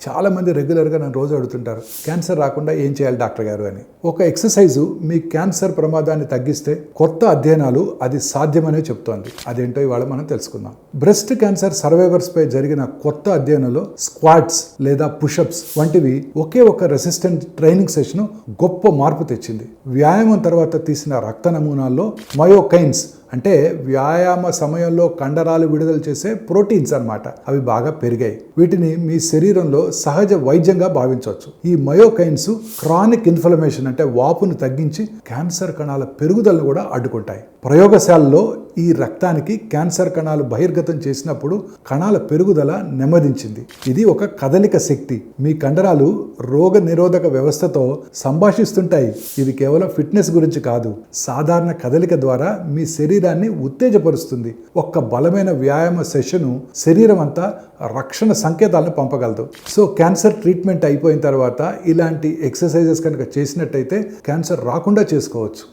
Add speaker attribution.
Speaker 1: చాలా మంది రెగ్యులర్గా నన్ను రోజు అడుగుతుంటారు, క్యాన్సర్ రాకుండా ఏం చేయాలి డాక్టర్ గారు అని. ఒక ఎక్సర్సైజు మీ క్యాన్సర్ ప్రమాదాన్ని తగ్గిస్తే కొత్త అధ్యయనాలు అది సాధ్యమనే చెప్తోంది. అదేంటో ఇవాళ మనం తెలుసుకుందాం. బ్రెస్ట్ క్యాన్సర్ సర్వైవర్స్ పై జరిగిన కొత్త అధ్యయనంలో స్క్వాట్స్ లేదా పుషప్స్ వంటివి ఒకే ఒక రెసిస్టెంట్ ట్రైనింగ్ సెషన్ గొప్ప మార్పు తెచ్చింది. వ్యాయామం తర్వాత తీసిన రక్త నమూనాల్లో మయోకైన్స్ అంటే వ్యాయామ సమయంలో కండరాలు విడుదల చేసే ప్రోటీన్స్ అన్నమాట, అవి బాగా పెరిగాయి. వీటిని మీ శరీరంలో సహజ వైద్యంగా భావించవచ్చు. ఈ మయోకైన్స్ క్రానిక్ ఇన్ఫ్లమేషన్ అంటే వాపును తగ్గించి క్యాన్సర్ కణాల పెరుగుదలను కూడా అడ్డుకుంటాయి. ప్రయోగశాలలో ఈ రక్తానికి క్యాన్సర్ కణాలు బహిర్గతం చేసినప్పుడు కణాల పెరుగుదల నెమ్మదించింది. ఇది ఒక కదలిక శక్తి. మీ కండరాలు రోగ నిరోధక వ్యవస్థతో సంభాషిస్తుంటాయి. ఇది కేవలం ఫిట్నెస్ గురించి కాదు, సాధారణ కదలిక ద్వారా మీ శరీరాన్ని ఉత్తేజపరుస్తుంది. ఒక్క బలమైన వ్యాయామ సెషను శరీరం అంతా రక్షణ సంకేతాలను పంపగలదు. సో క్యాన్సర్ ట్రీట్మెంట్ అయిపోయిన తర్వాత ఇలాంటి ఎక్సర్సైజెస్ కనుక చేసినట్టయితే క్యాన్సర్ రాకుండా చేసుకోవచ్చు.